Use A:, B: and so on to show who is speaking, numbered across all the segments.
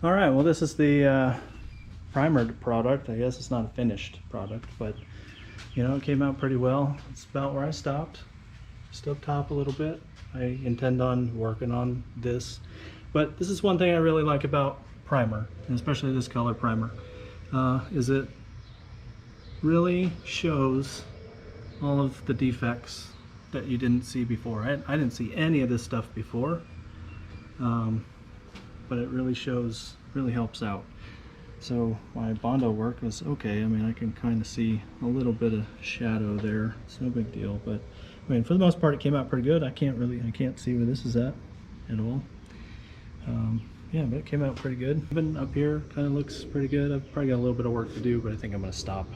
A: All right, well, this is the primered product. I guess it's not a finished product, but you know, it came out pretty well. It's about where I stopped. Just up top a little bit. I intend on working on this, but this is one thing I really like about primer, and especially this color primer, is it really shows all of the defects that you didn't see before. I didn't see any of this stuff before, but it really shows, really helps out. So my Bondo work was okay. I mean, I can kind of see a little bit of shadow there. It's no big deal, but I mean, for the most part, it came out pretty good. I can't see where this is at all. Yeah, but it came out pretty good. Even up here kind of looks pretty good. I've probably got a little bit of work to do, but I think I'm going to stop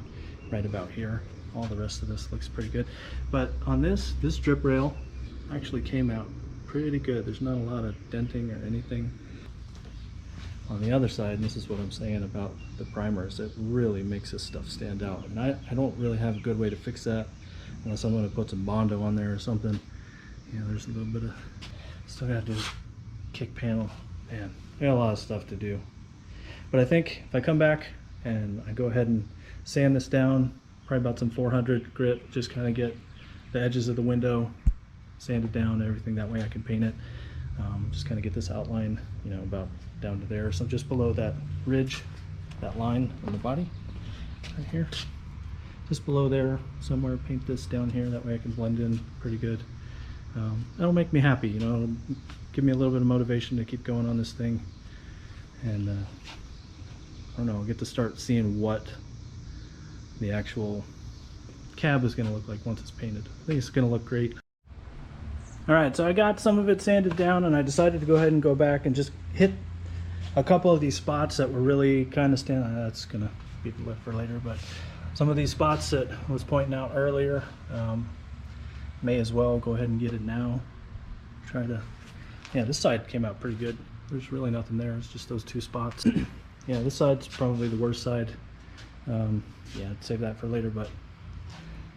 A: right about here. All the rest of this looks pretty good. But on this drip rail actually came out pretty good. There's not a lot of denting or anything. On the other side, and this is what I'm saying about the primers, it really makes this stuff stand out. And I don't really have a good way to fix that unless I'm going to put some Bondo on there or something. You know, there's a little bit of, still got to do kick panel. Man, I got a lot of stuff to do. But I think if I come back and I go ahead and sand this down, probably about some 400 grit, just kind of get the edges of the window sanded down, everything, that way I can paint it. Just kind of get this outline, you know, about down to there, so just below that ridge, that line on the body right here, just below there somewhere. Paint this down here, that way I can blend in pretty good. That'll make me happy, you know, it'll give me a little bit of motivation to keep going on this thing. And I don't know, I'll get to start seeing what the actual cab is going to look like once it's painted. I think it's going to look great. All right, so I got some of it sanded down, and I decided to go ahead and go back and just hit a couple of these spots that were really kind of standing. That's going to be left for later, but some of these spots that I was pointing out earlier, may as well go ahead and get it now. Try to, yeah, this side came out pretty good. There's really nothing there. It's just those two spots. Yeah, this side's probably the worst side. Yeah, I'd save that for later, but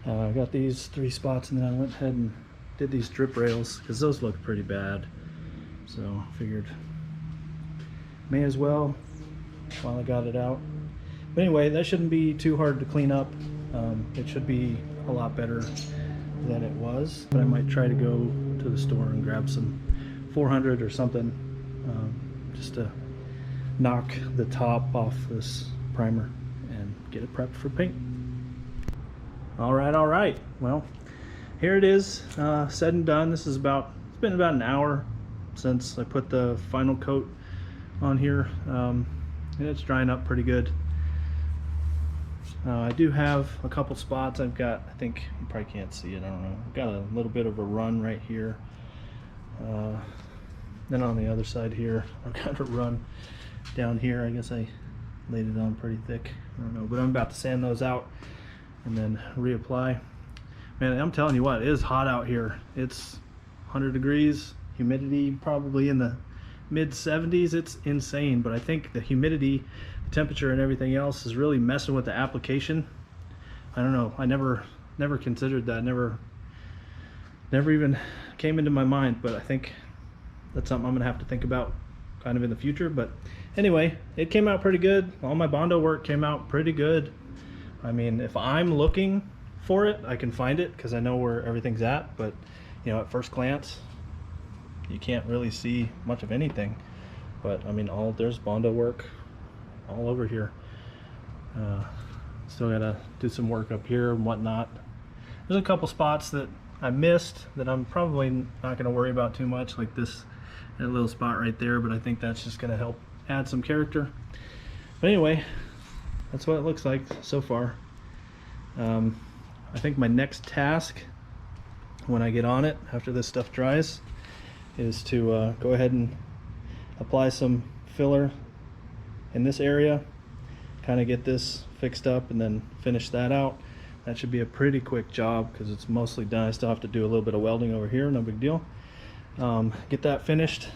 A: I got these 3 spots, and then I went ahead and did these drip rails because those look pretty bad. So figured may as well while I got it out. But anyway, that shouldn't be too hard to clean up. It should be a lot better than it was, but I might try to go to the store and grab some 400 or something, just to knock the top off this primer and get it prepped for paint. All right, well, here it is, said and done. This is it's been about an hour since I put the final coat on here, and it's drying up pretty good. I do have a couple spots. I've got, I think you probably can't see it, I don't know, I've got a little bit of a run right here. Then on the other side here, I've got a run down here. I guess I laid it on pretty thick, I don't know, but I'm about to sand those out and then reapply. Man, I'm telling you what, it is hot out here. It's 100 degrees, humidity probably in the mid 70s. It's insane, but I think the humidity, the temperature, and everything else is really messing with the application. I don't know, I never considered that, never even came into my mind, but I think that's something I'm gonna have to think about kind of in the future. But anyway, it came out pretty good. All my Bondo work came out pretty good. I mean, if I'm looking for it, I can find it because I know where everything's at, but you know, at first glance you can't really see much of anything. But I mean, there's Bondo work all over here. Still gotta do some work up here and whatnot. There's a couple spots that I missed that I'm probably not gonna worry about too much, like that little spot right there, but I think that's just gonna help add some character. But anyway, that's what it looks like so far. I think my next task when I get on it after this stuff dries is to go ahead and apply some filler in this area, kind of get this fixed up, and then finish that out. That should be a pretty quick job because it's mostly done. I still have to do a little bit of welding over here, no big deal. Get that finished,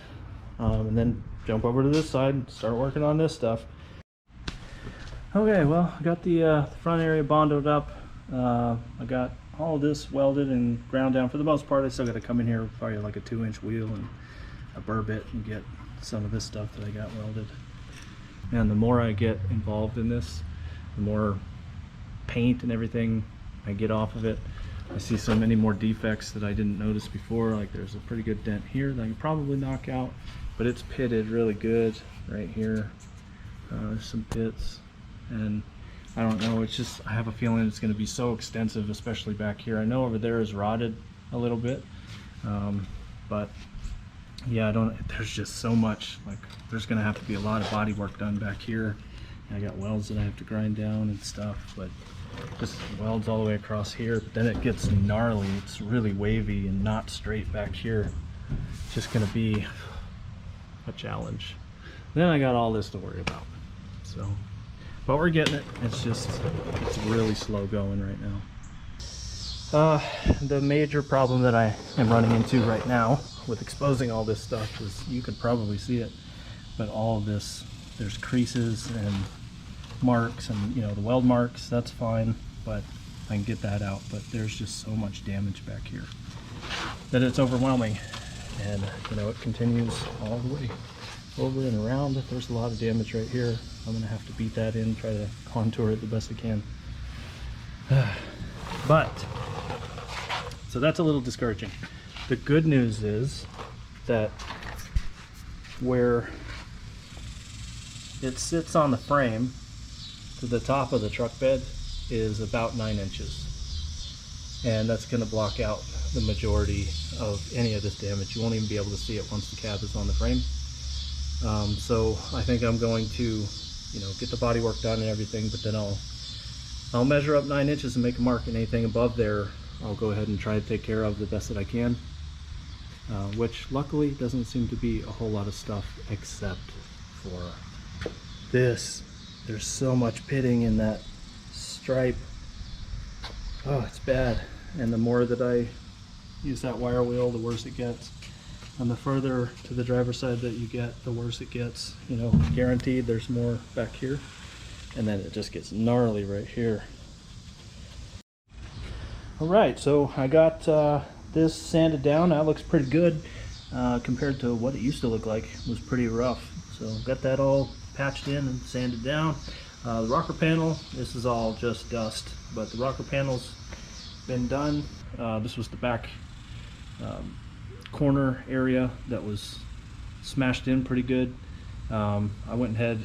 A: and then jump over to this side and start working on this stuff. Okay, well, I got the front area bondoed up. I got all of this welded and ground down for the most part. I still got to come in here, probably like a 2-inch wheel and a burr bit, and get some of this stuff that I got welded. And the more I get involved in this, the more paint and everything I get off of it. I see so many more defects that I didn't notice before. Like there's a pretty good dent here that I can probably knock out, but it's pitted really good right here. There's some pits, and I don't know, it's just, I have a feeling it's going to be so extensive, especially back here. I know over there is rotted a little bit, but yeah, there's just so much, like there's going to have to be a lot of body work done back here. And I got welds that I have to grind down and stuff, but just welds all the way across here. But then it gets gnarly, it's really wavy and not straight back here. It's just going to be a challenge. Then I got all this to worry about, so. But we're getting it. It's really slow going right now. The major problem that I am running into right now with exposing all this stuff is, you could probably see it, but all of this, there's creases and marks, and you know, the weld marks, that's fine, but I can get that out. But there's just so much damage back here that it's overwhelming, and you know, it continues all the way over and around. There's a lot of damage right here. I'm gonna have to beat that in, try to contour it the best I can. But so that's a little discouraging. The good news is that where it sits on the frame to the top of the truck bed is about 9 inches, and that's going to block out the majority of any of this damage. You won't even be able to see it once the cab is on the frame. So I think I'm going to, you know, get the body work done and everything, but then I'll measure up 9 inches and make a mark, and anything above there I'll go ahead and try to take care of the best that I can, which luckily doesn't seem to be a whole lot of stuff except for this. There's so much pitting in that stripe. Oh, it's bad. And the more that I use that wire wheel, the worse it gets. And the further to the driver's side that you get, the worse it gets. You know, guaranteed there's more back here. And then it just gets gnarly right here. All right, so I got this sanded down. That looks pretty good compared to what it used to look like. It was pretty rough. So got that all patched in and sanded down. The rocker panel, this is all just dust, but the rocker panel's been done. This was the back corner area that was smashed in pretty good. I went ahead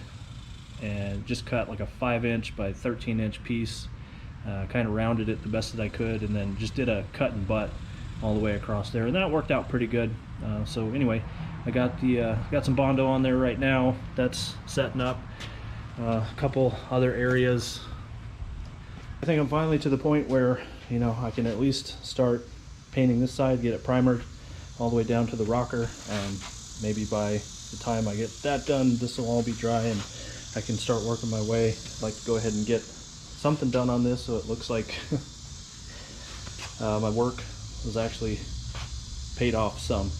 A: and just cut like a 5-inch by 13-inch piece, kind of rounded it the best that I could, and then just did a cut and butt all the way across there, and that worked out pretty good. So anyway, I got some Bondo on there right now. That's setting up. A couple other areas. I think I'm finally to the point where, you know, I can at least start painting this side, get it primered all the way down to the rocker. Maybe by the time I get that done, this will all be dry and I can start working my way. I'd like to go ahead and get something done on this so it looks like my work was actually paid off some.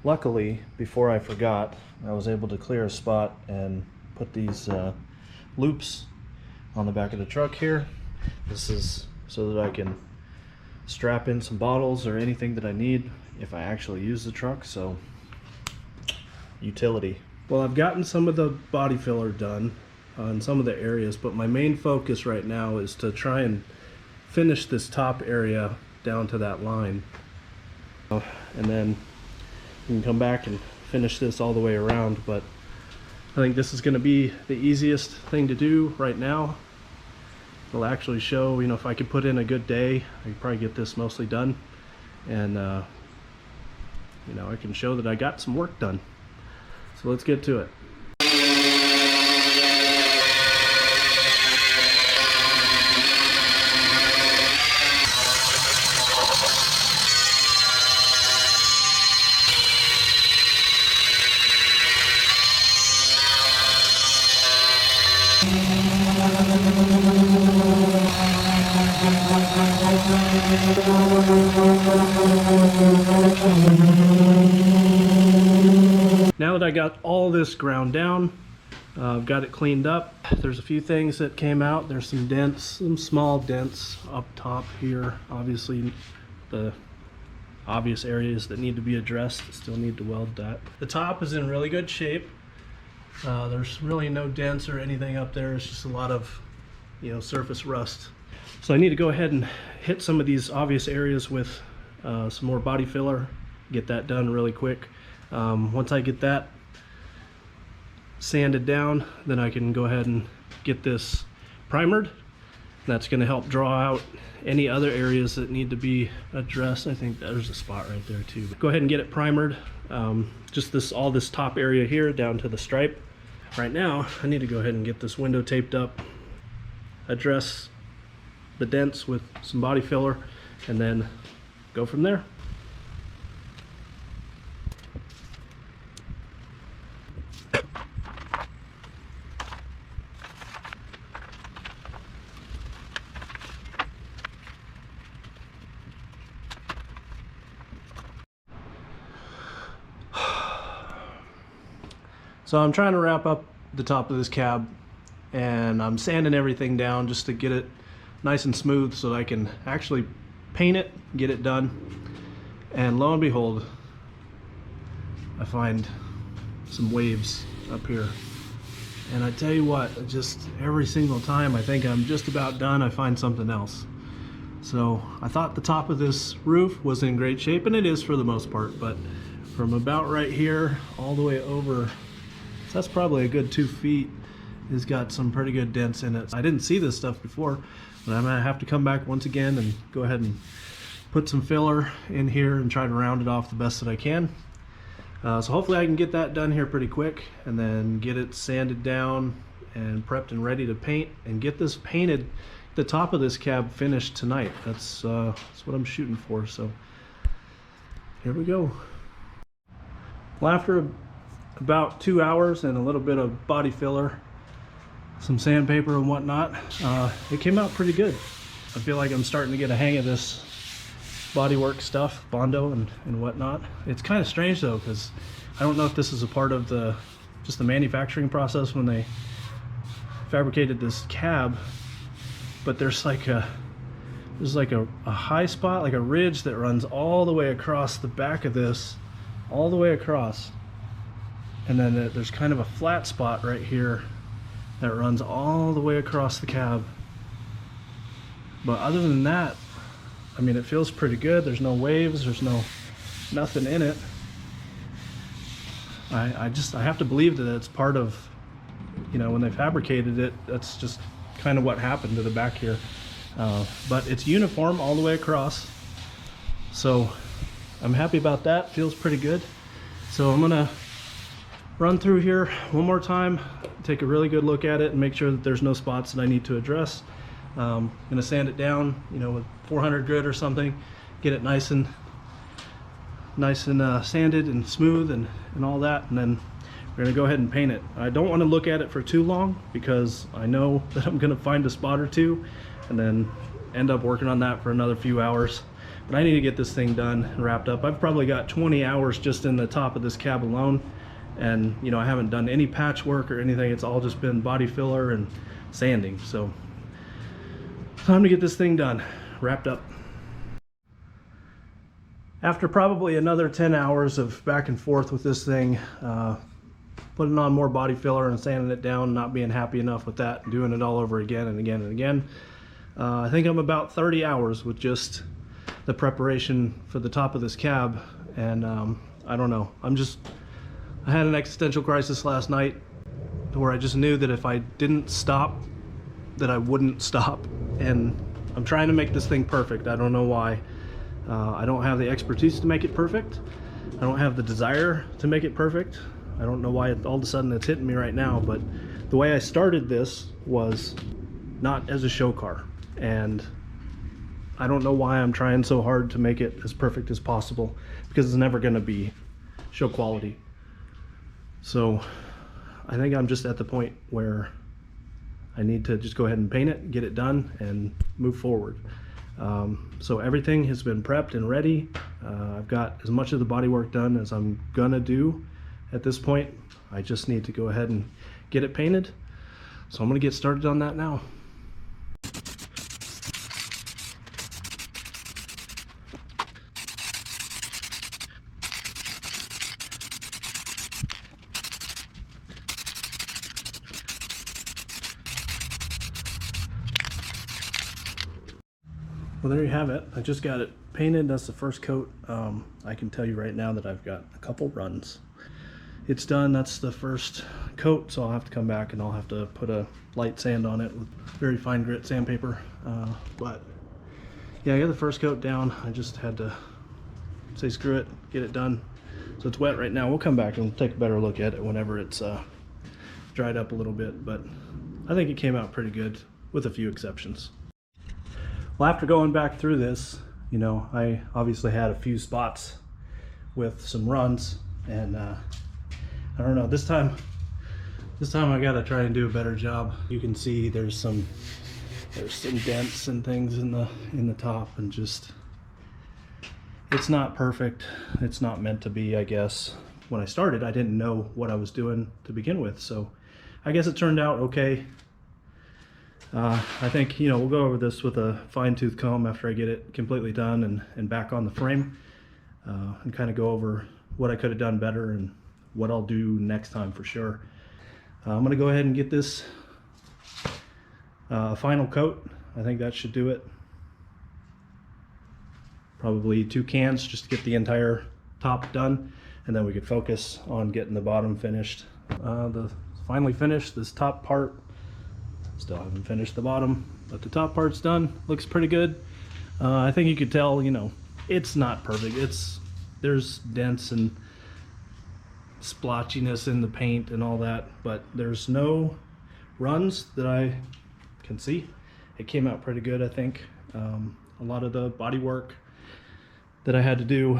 A: Luckily, before I forgot, I was able to clear a spot and put these loops on the back of the truck here. This is so that I can strap in some bottles or anything that I need if I actually use the truck. So, utility. Well, I've gotten some of the body filler done on some of the areas, but my main focus right now is to try and finish this top area down to that line. And then we can come back and finish this all the way around, but I think this is going to be the easiest thing to do right now. It'll actually show, you know, if I could put in a good day, I could probably get this mostly done, and you know, I can show that I got some work done. So let's get to it. Now that I got all this ground down, I've got it cleaned up. There's a few things that came out. There's some dents, some small dents up top here. Obviously, the obvious areas that need to be addressed. Still need to weld that. The top is in really good shape. There's really no dents or anything up there. It's just a lot of, you know, surface rust. So I need to go ahead and hit some of these obvious areas with some more body filler. Get that done really quick. Once I get that sanded down, then I can go ahead and get this primered. That's going to help draw out any other areas that need to be addressed. I think there's a spot right there too. Go ahead and get it primered. Just all this top area here down to the stripe. Right now, I need to go ahead and get this window taped up, address the dents with some body filler, and then go from there. So I'm trying to wrap up the top of this cab, and I'm sanding everything down just to get it nice and smooth so that I can actually paint it, get it done. And lo and behold, I find some waves up here. And I tell you what, just every single time I think I'm just about done, I find something else. So I thought the top of this roof was in great shape, and it is for the most part, but from about right here all the way over, so that's probably a good 2 feet, it's got some pretty good dents in it. I didn't see this stuff before, but I'm gonna have to come back once again and go ahead and put some filler in here and try to round it off the best that I can. So hopefully I can get that done here pretty quick, and then get it sanded down and prepped and ready to paint, and get this painted, the top of this cab finished tonight. That's what I'm shooting for. So here we go. Well, after about 2 hours and a little bit of body filler, some sandpaper and whatnot, it came out pretty good. I feel like I'm starting to get a hang of this Bodywork stuff, Bondo and whatnot. It's kind of strange though, because I don't know if this is a part of just the manufacturing process when they fabricated this cab, but there's like a high spot, like a ridge that runs all the way across the back of this, all the way across, and then there's kind of a flat spot right here that runs all the way across the cab. But other than that, I mean, it feels pretty good. There's no waves, there's nothing in it. I have to believe that it's part of, you know, when they fabricated it, that's just kind of what happened to the back here. But it's uniform all the way across, so I'm happy about that. Feels pretty good. So I'm gonna run through here one more time, take a really good look at it, and make sure that there's no spots that I need to address. I'm gonna sand it down, you know, with 400 grit or something, get it nice and sanded and smooth and all that, and then we're gonna go ahead and paint it. I don't want to look at it for too long, because I know that I'm gonna find a spot or two and then end up working on that for another few hours. But I need to get this thing done and wrapped up. I've probably got 20 hours just in the top of this cab alone, and you know, I haven't done any patchwork or anything. It's all just been body filler and sanding. So time to get this thing done, wrapped up. After probably another 10 hours of back and forth with this thing, putting on more body filler and sanding it down, not being happy enough with that, doing it all over again and again and again. I think I'm about 30 hours with just the preparation for the top of this cab, and I don't know. I had an existential crisis last night where I just knew that if I didn't stop, that I wouldn't stop. And I'm trying to make this thing perfect. I don't know why. I don't have the expertise to make it perfect. I don't have the desire to make it perfect. I don't know why all of a sudden it's hitting me right now, but the way I started this was not as a show car. And I don't know why I'm trying so hard to make it as perfect as possible, because it's never going to be show quality. So I think I'm just at the point where I need to just go ahead and paint it, get it done, and move forward. So everything has been prepped and ready. I've got as much of the bodywork done as I'm gonna do at this point. I just need to go ahead and get it painted. So I'm gonna get started on that now. Well, there you have it. I just got it painted. That's the first coat. I can tell you right now that I've got a couple runs. It's done. That's the first coat, so I'll have to come back and I'll have to put a light sand on it with very fine grit sandpaper. But yeah, I got the first coat down. I just had to say screw it, get it done. So it's wet right now. We'll come back and take a better look at it whenever it's dried up a little bit, but I think it came out pretty good with a few exceptions. Well, after going back through this, you know, I obviously had a few spots with some runs, and I don't know, this time I gotta try and do a better job. You can see there's some dents and things in the top, and just, it's not perfect. It's not meant to be, I guess. When I started, I didn't know what I was doing to begin with, so I guess it turned out okay. I think, you know, we'll go over this with a fine-tooth comb after I get it completely done and back on the frame, and kind of go over what I could have done better and what I'll do next time for sure. I'm going to go ahead and get this final coat. I think that should do it. Probably 2 cans just to get the entire top done, and then we could focus on getting the bottom finished. Finally finished this top part. Still haven't finished the bottom, but the top part's done. Looks pretty good. I think you could tell, you know, it's not perfect. There's dents and splotchiness in the paint and all that, but there's no runs that I can see. It came out pretty good, I think. A lot of the body work that I had to do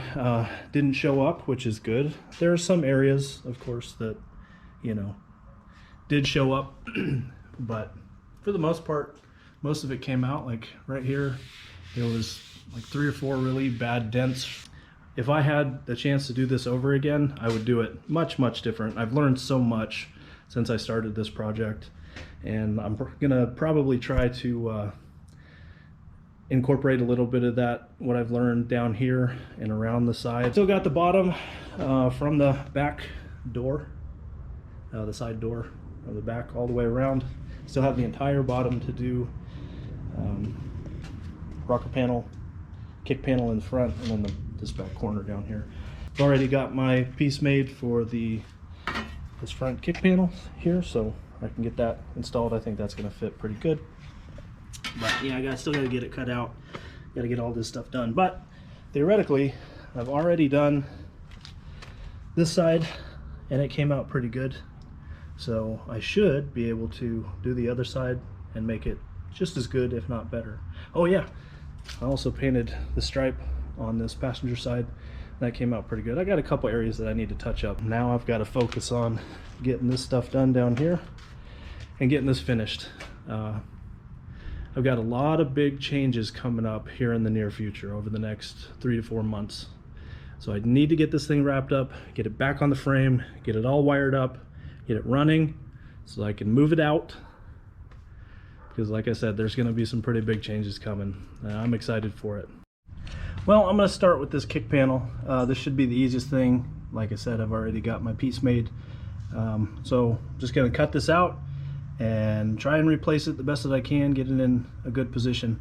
A: didn't show up, which is good. There are some areas, of course, that, you know, did show up, but for the most part, most of it came out. Like right here, it was like 3 or 4 really bad dents. If I had the chance to do this over again, I would do it much different. I've learned so much since I started this project, and I'm gonna probably try to incorporate a little bit of that, what I've learned down here and around the side. Still got the bottom from the back door, the side door of the back all the way around. Still have the entire bottom to do. Rocker panel, kick panel in the front, and then this back corner down here. I've already got my piece made for this front kick panel here, so I can get that installed. I think that's going to fit pretty good. But yeah, I still got to get it cut out. Got to get all this stuff done. But theoretically, I've already done this side, and it came out pretty good. So I should be able to do the other side and make it just as good, if not better. Oh yeah, I also painted the stripe on this passenger side. That came out pretty good. I got a couple areas that I need to touch up. Now I've got to focus on getting this stuff done down here and getting this finished. I've got a lot of big changes coming up here in the near future over the next 3 to 4 months. So I need to get this thing wrapped up, get it back on the frame, get it all wired up, get it running so I can move it out, because like I said, there's going to be some pretty big changes coming, and I'm excited for it. Well, I'm going to start with this kick panel. This should be the easiest thing. Like I said, I've already got my piece made. So just gonna cut this out and try and replace it the best that I can, get it in a good position.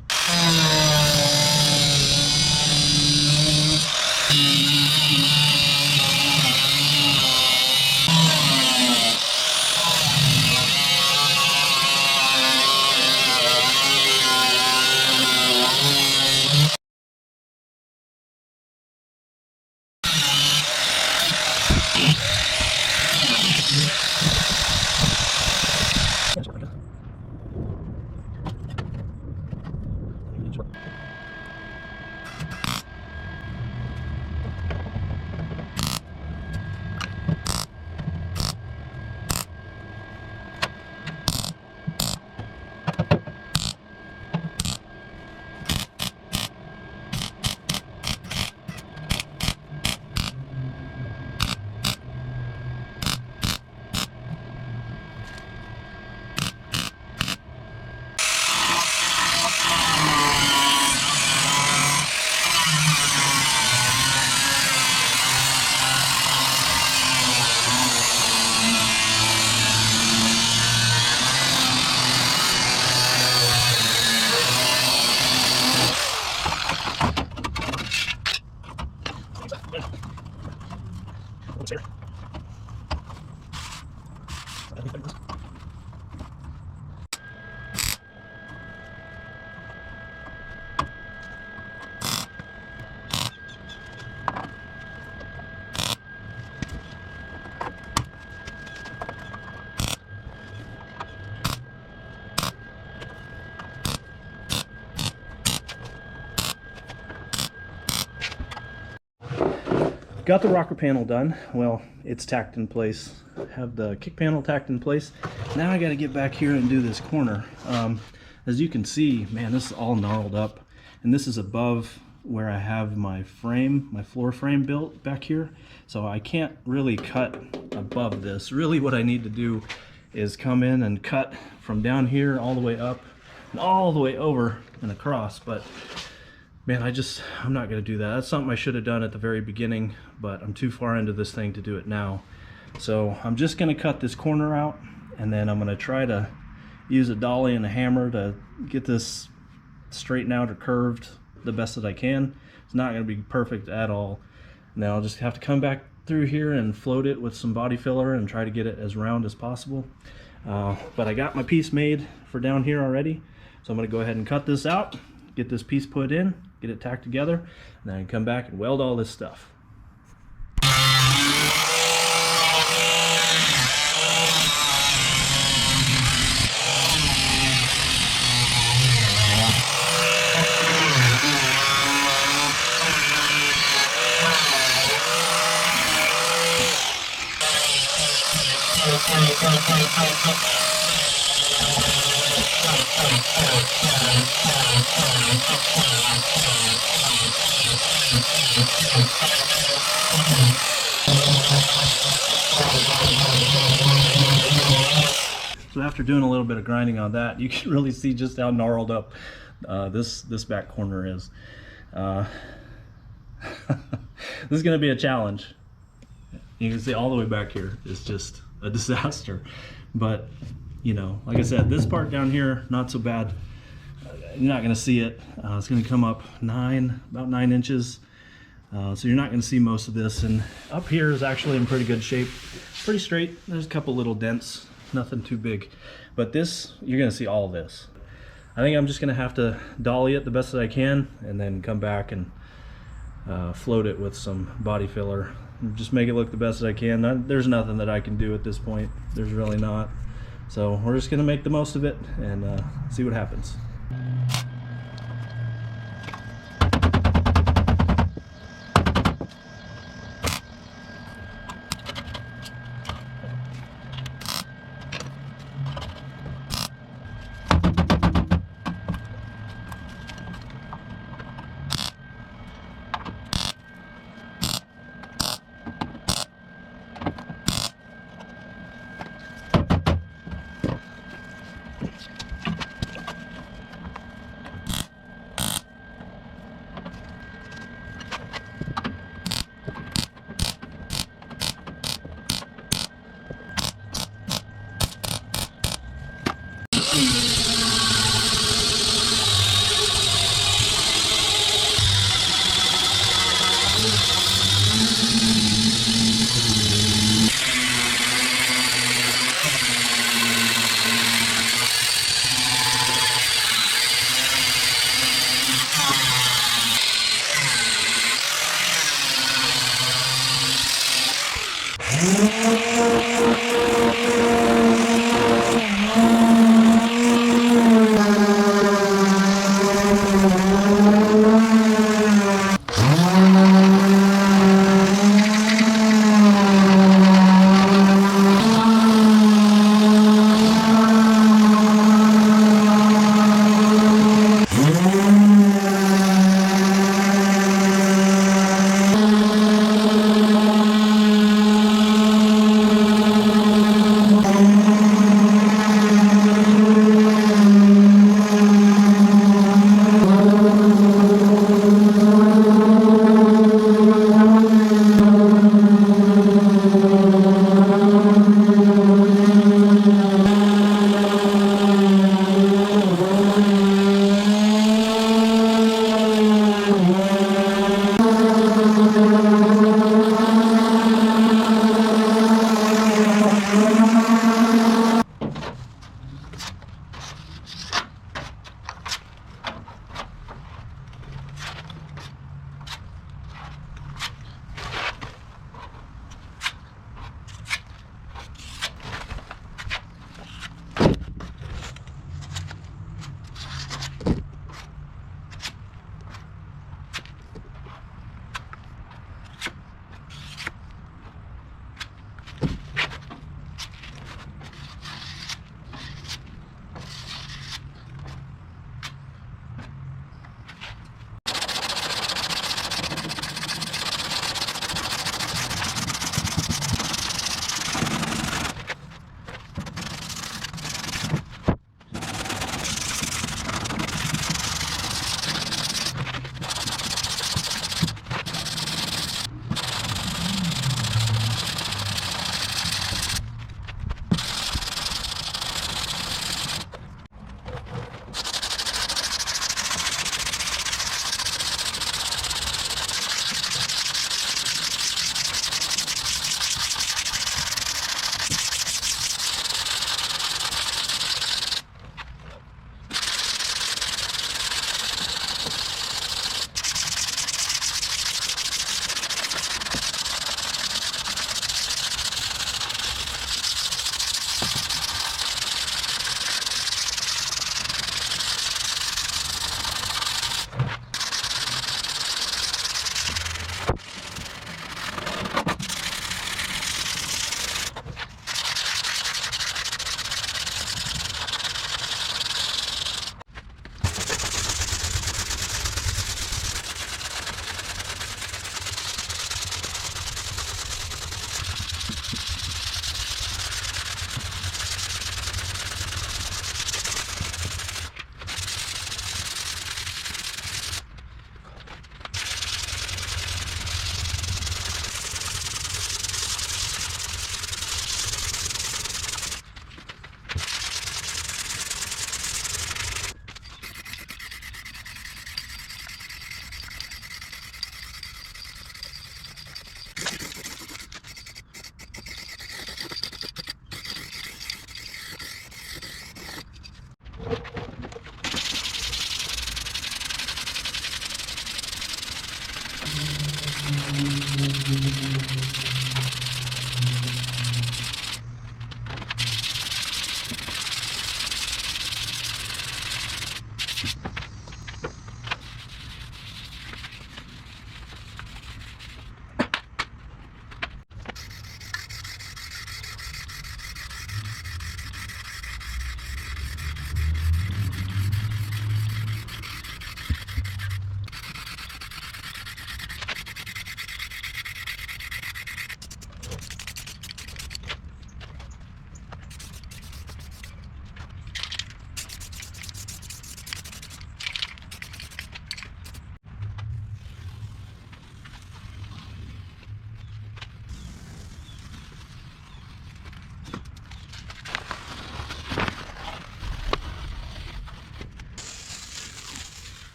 A: Got the rocker panel done. Well, it's tacked in place. Have the kick panel tacked in place. Now I got to get back here and do this corner. As you can see, man, this is all gnarled up, and this is above where I have my frame, my floor frame built back here. So I can't really cut above this. Really what I need to do is come in and cut from down here all the way up and all the way over and across. But man, I'm not going to do that. That's something I should have done at the very beginning, but I'm too far into this thing to do it now. So I'm just going to cut this corner out, and then I'm going to try to use a dolly and a hammer to get this straightened out or curved the best that I can. It's not going to be perfect at all. Now I'll just have to come back through here and float it with some body filler and try to get it as round as possible. But I got my piece made for down here already, so I'm going to go ahead and cut this out, get this piece put in, get it tacked together, and then I can come back and weld all this stuff. So after doing a little bit of grinding on that, you can really see just how gnarled up this back corner is. This is going to be a challenge. You can see all the way back here is just a disaster. But, you know, like I said, this part down here, not so bad. You're not going to see it. It's going to come up about 9 inches. So you're not going to see most of this. And up here is actually in pretty good shape. Pretty straight. There's a couple little dents. Nothing too big. But this, you're going to see all this. I think I'm just going to have to dolly it the best that I can and then come back and float it with some body filler. Just make it look the best that I can. There's nothing that I can do at this point. There's really not. So we're just going to make the most of it and see what happens.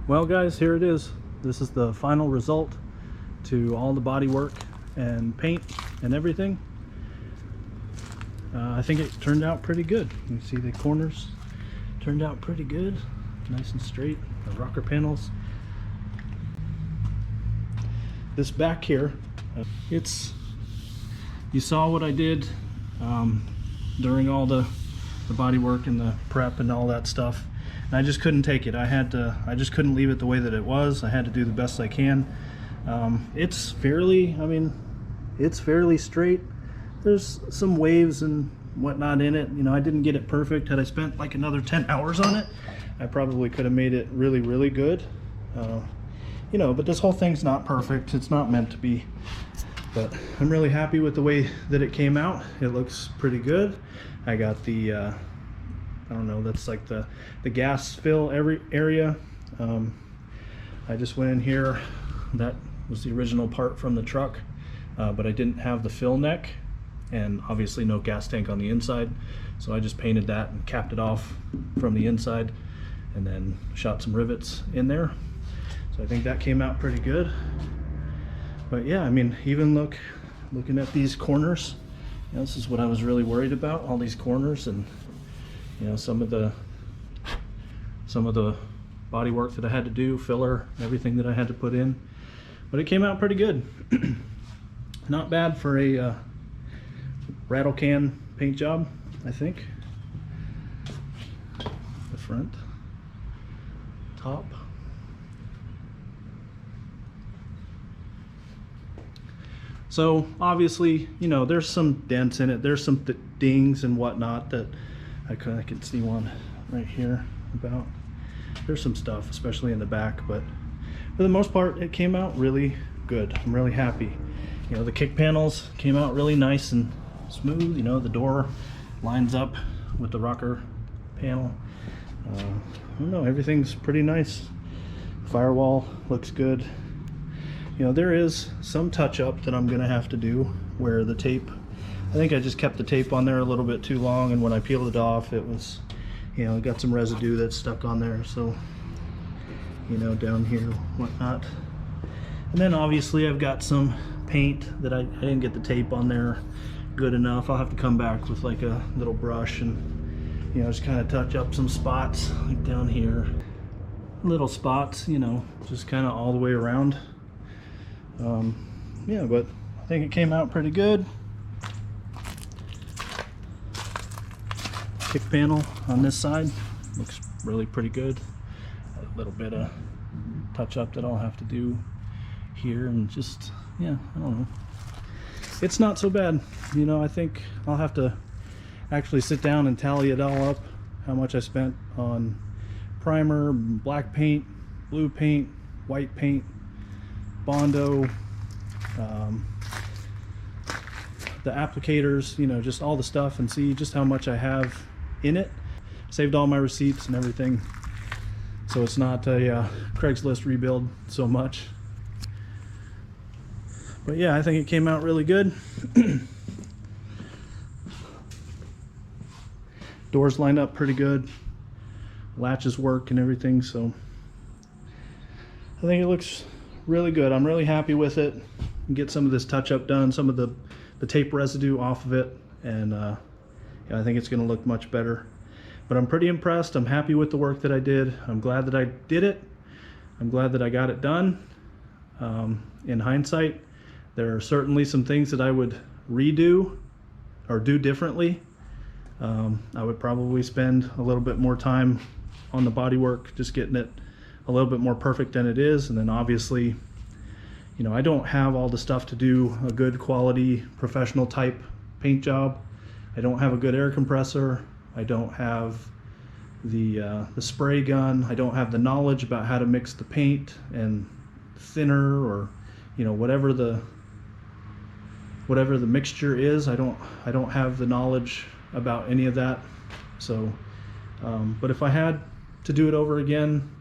A: Well guys, here it is. This is the final result to all the body work and paint and everything. I think it turned out pretty good. You can see the corners turned out pretty good, nice and straight. The rocker panels. This back here, you saw what I did during all the body work and the prep and all that stuff. And I just couldn't take it. I just couldn't leave it the way that it was. I had to do the best I can. It's fairly, it's fairly straight. There's some waves and whatnot in it. You know, I didn't get it perfect. Had I spent like another 10 hours on it, I probably could have made it really, really good. You know, but this whole thing's not perfect. It's not meant to be. But I'm really happy with the way that it came out. It looks pretty good. I got the, I don't know, that's like the gas fill area. I just went in here. That was the original part from the truck, but I didn't have the fill neck. And obviously no gas tank on the inside, so I just painted that and capped it off from the inside and then shot some rivets in there. So I think that came out pretty good. But yeah, I mean, even looking at these corners, you know, this is what I was really worried about, all these corners, and you know, some of the body work that I had to do, filler, everything that I had to put in. But it came out pretty good. Not bad for a rattle can paint job, I think. The front, top. So obviously, you know, there's some dents in it. There's some dings and whatnot that I can see one right here about. There's some stuff, especially in the back, but for the most part, it came out really good. I'm really happy. You know, the kick panels came out really nice and smooth. You know, the door lines up with the rocker panel. I don't know, everything's pretty nice. Firewall looks good. You know, there is some touch up that I'm gonna have to do where the tape, I think I just kept the tape on there a little bit too long, and when I peeled it off, it was, you know, it got some residue that's stuck on there. So, you know, down here, whatnot. And then obviously I've got some paint that I didn't get the tape on there good enough. I'll have to come back with like a little brush and, you know, just kind of touch up some spots like down here. Little spots, you know, just kind of all the way around. Yeah, but I think it came out pretty good. Kick panel on this side looks really pretty good. A little bit of touch up that I'll have to do here, and just, yeah, I don't know. It's not so bad. You know, I think I'll have to actually sit down and tally it all up, how much I spent on primer, black paint, blue paint, white paint, Bondo, the applicators, you know, just all the stuff, and see just how much I have in it. Saved all my receipts and everything, so it's not a Craigslist rebuild so much. But yeah, I think it came out really good. Doors line up pretty good, latches work and everything, so I think it looks really good. I'm really happy with it. Get some of this touch up done, some of the tape residue off of it, and yeah, I think it's going to look much better. But I'm pretty impressed. I'm happy with the work that I did. I'm glad that I did it. I'm glad that I got it done. In hindsight, there are certainly some things that I would redo or do differently. I would probably spend a little bit more time on the body work, just getting it a little bit more perfect than it is. And then obviously, you know, I don't have all the stuff to do a good quality professional type paint job. I don't have a good air compressor. I don't have the spray gun. I don't have the knowledge about how to mix the paint and thinner, or, you know, whatever the mixture is. I don't have the knowledge about any of that. So but if I had to do it over again,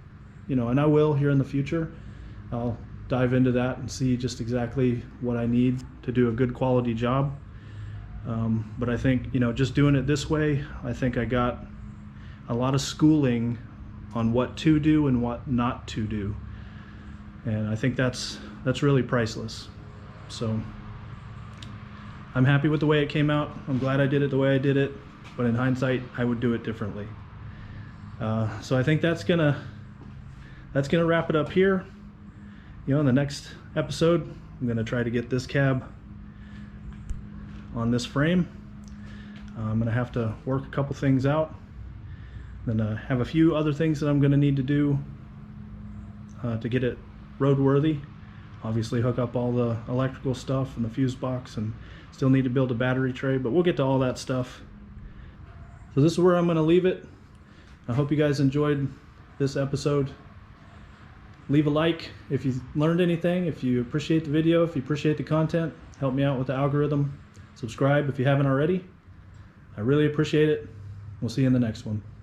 A: you know, and I will here in the future, I'll dive into that and see just exactly what I need to do a good quality job. But I think, you know, just doing it this way, I think I got a lot of schooling on what to do and what not to do. And I think that's really priceless. So I'm happy with the way it came out. I'm glad I did it the way I did it, but in hindsight, I would do it differently. So I think that's gonna wrap it up here. You know, in the next episode, I'm gonna try to get this cab on this frame. I'm gonna have to work a couple things out. I'm gonna have a few other things that I'm gonna need to do to get it roadworthy. Obviously hook up all the electrical stuff and the fuse box, and still need to build a battery tray, but we'll get to all that stuff. So this is where I'm gonna leave it. I hope you guys enjoyed this episode. Leave a like if you learned anything, if you appreciate the video, if you appreciate the content. Help me out with the algorithm. Subscribe if you haven't already. I really appreciate it. We'll see you in the next one.